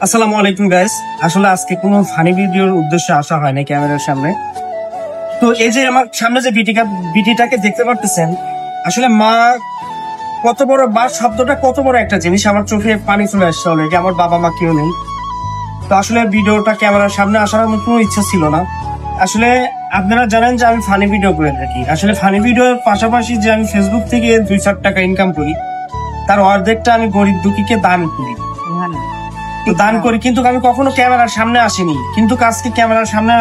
আসসালামু আলাইকুম গাইস। আসলে আজকে কোনো ফানি ভিডিওর উদ্দেশ্যে আসা হয় না ক্যামেরার সামনে। তো এই যে আমার সামনে যে বিটিটাকে দেখতে পারতেছেন, আসলে মা কত বড়, মা শব্দটা কত বড় একটা জিনিস, আমার চোখে পানি চলে আসছে অলরেডি। আমার বাবা মা কেউ নেই, তো আসলে ভিডিওটা ক্যামেরার সামনে আসার আমার কোনো ইচ্ছা ছিল না। আসলে আপনারা জানেন যে আমি ফানি ভিডিও করে থাকি। আসলে ফানি ভিডিওর পাশাপাশি যে আমি ফেসবুক থেকে 2-4 টাকা ইনকাম করি, তার অর্ধেকটা আমি গরিব দুঃখীকে দান করি। তো দান করি, কিন্তু আমি কখনো ক্যামেরার সামনে আসিনি। কিন্তু আজকে ক্যামেরার সামনে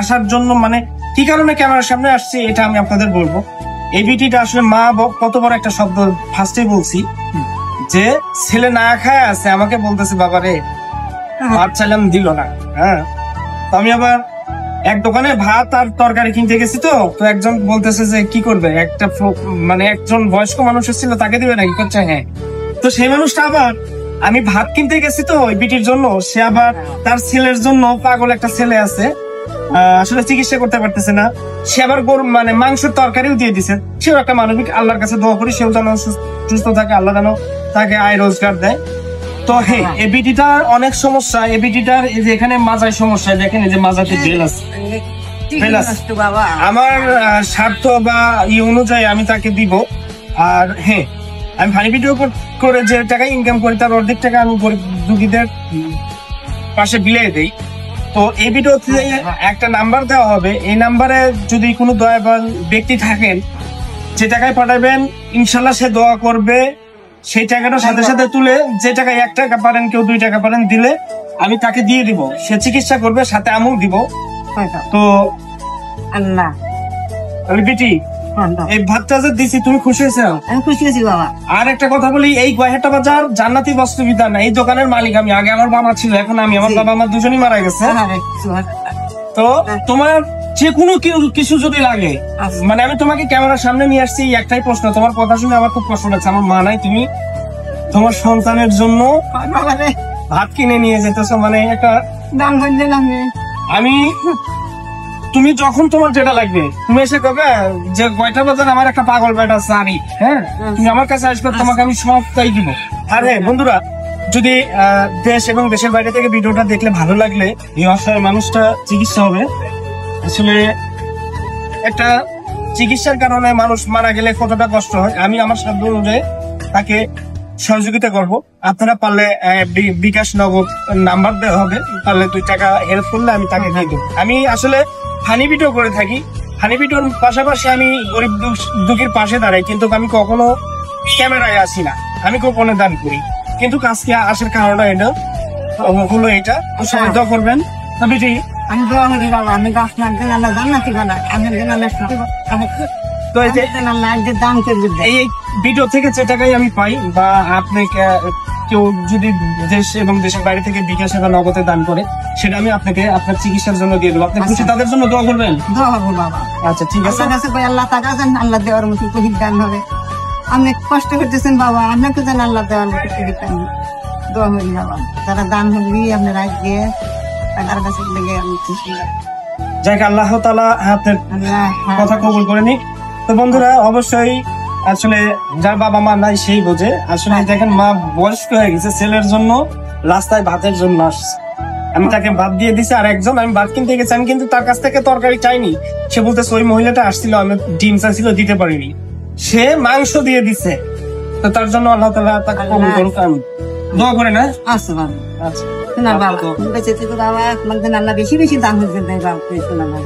আসার জন্য মানে কি কারণে ক্যামেরার সামনে আসছি এটা আমি আপনাদের বলবো। এই ভিডিওটা আসলে মা কত বড় একটা শব্দ ফার্স্টে বলছি, যে ছেলে না খায় আছে, আমাকে বলতেছে বাবা রে ভাত চাইলাম দিল না। হ্যাঁ, তো আমি আবার এক দোকানে ভাত আর তরকারি কিনতে গেছি, তো একজন বলতেছে যে কি করবে, একটা মানে একজন বয়স্ক মানুষ ছিল, তাকে দিবে নাকি? করছে হ্যাঁ। তো সেই মানুষটা আবার, আমি ভাত কিনতে গেছি তো ওই বিটির জন্য, সে আবার তার ছেলের জন্য, পাগল একটা ছেলে আছে, আসলে চিকিৎসা করতে পারতেছে না, সে আবার গরু মানে মাংসের তরকারিও দিয়ে দিছে। সেও একটা মানবিক, আল্লাহর কাছে দোয়া করি সেও যেন সুস্থ থাকে, আল্লাহ যেন তাকে আয় রোজগার দেয়। তো হ্যাঁ, এই বিটিটার অনেক সমস্যা। এই বিটিটার এই যে এখানে মাজায় সমস্যা, দেখেন এই যে মাজাতে বেল আছে। আমার স্বার্থ বা অনুযায়ী আমি তাকে দিব। আর হ্যাঁ, আমি ফানি ভিডিও করে যে টাকা ইনকাম করি, তার অর্ধেক টাকা আমি গরিব দুঃখীদের পাশে বিলিয়ে দেই। তো এই ভিডিওতে একটা নাম্বার দেওয়া হবে, এই নাম্বারে যদি কোনো দয়াবান ব্যক্তি থাকেন, যে টাকায় পাঠাবেন ইনশাল্লাহ সে দোয়া করবে। সেই টাকাটা সাথে সাথে তুলে, যে টাকায় 1 টাকা পারেন, কেউ 2 টাকা পারেন, দিলে আমি তাকে দিয়ে দিব। সে চিকিৎসা করবে, সাথে আমিও দিব। তো আল্লাহ বিটি, এই ভাতটা যে দিছি, তুমি খুশি হয়েছো? আমি খুশি হয়েছি বাবা। আর একটা কথা বলি, এই গয়হাটা বাজার জান্নাতি বস্ত্র বিতান, এই দোকানের মালিক আমি। আগে আমার বাবা ছিল, এখন আমি। আমার বাবা আমার দুজনই মারা গেছে। তো তোমার যে কোনো কিছু যদি লাগে, মানে আমি তোমাকে ক্যামেরার সামনে নিয়ে আসছি একটাই প্রশ্ন। তোমার কথা শুনে আমার খুব কষ্ট লাগছে। আমার মা নাই, তুমি তোমার সন্তানের জন্য ভাত কিনে নিয়ে যেতেছো, মানে একটা দান করলাম আমি। তুমি যখন তোমার যেটা লাগবে তুমি এসে কবে যে কয়টা বাজার আমার একটা পাগল বেটা চারি, হ্যাঁ, তুমি আমার কাছে আসবে, তোমাকে আমি সবটাই দিব। আর হ্যাঁ বন্ধুরা, যদি দেশ এবং দেশের বাইরে থেকে ভিডিওটা দেখলে ভালো লাগলে, এই অসহায় মানুষটা চিকিৎসা হবে। আসলে একটা চিকিৎসার কারণে মানুষ মারা গেলে কতটা কষ্ট হয়, আমি আমার সাধ্য অনুযায়ী তাকে সহযোগিতা করব। আপনারা পারলে বিকাশ নগদ নাম্বার দেওয়া হবে, পারলে 2 টাকা হেল্প করলে আমি তাকে দিয়ে দেবো। আমি আসলে ফানি ভিডিও করে থাকি, ফানি ভিডিওর পাশাপাশি আমি গরিব দুঃখীর পাশে দাঁড়াই, কিন্তু আমি কখনো ক্যামেরায় আসি না, আমি গোপনে দান করি। কিন্তু আজকে আসার কারণটা এটা হলো, এটা সবাই দোয়া করবেন। তবে আমি দোয়া করি বাবা, আমি গাছ লাগতে আল্লাহ জান্নাতি বানাই, আমি তো দান করবে। এই ভিডিও থেকে যে টাকাই আমি পাই, বা আপনি কেউ যদি দেশ এবং দেশের বাইরে থেকে বিকাশ বা নগদে দান করে, সেটা আমি আপনাকে আপনার চিকিৎসার জন্য দিয়ে দেবো। আপনি খুশি, তাদের জন্য দোয়া করবেন? দোয়া করবো বাবা। আচ্ছা ঠিক আছে। আল্লাহ টাকা দেন, আল্লাহ দেওয়ার মতো তৌফিক দান হবে। আপনি কষ্ট করতেছেন বাবা, আপনাকে যেন আল্লাহ দেওয়ার মতো তৌফিক দান হবে। দোয়া করি বাবা, যারা দান হবি আপনার আজকে টাকার কাছে লেগে আমি খুশি। যাই আল্লাহ তাআলা আপনার কথা কবুল করে নিক। তো বন্ধুরা, অবশ্যই আসলে যার বাবা মা নাই সেই বোঝে। আসলে দেখেন, মা বয়স্ক হয়ে গেছে, ছেলের জন্য রাস্তায় ভাতের জন্য আসছে, আমি তাকে ভাত দিয়ে দিছি। আর একজন, আমি ভাত কিনতে গেছি, আমি কিন্তু তার কাছ থেকে তরকারি চাইনি। সে বলতেছে ওই মহিলাটা আসছিল, আমি ডিম চাইছিল, দিতে পারিনি, সে মাংস দিয়ে দিছে। তো তার জন্য আল্লাহ তাআলা তাকে কবুল করুক, আমি দোয়া করে না। আচ্ছা বাবা, আচ্ছা না বাবা, বেঁচে থেকে বাবা মানে আল্লাহ বেশি বেশি দান করবেন বাবা, আল্লাহ।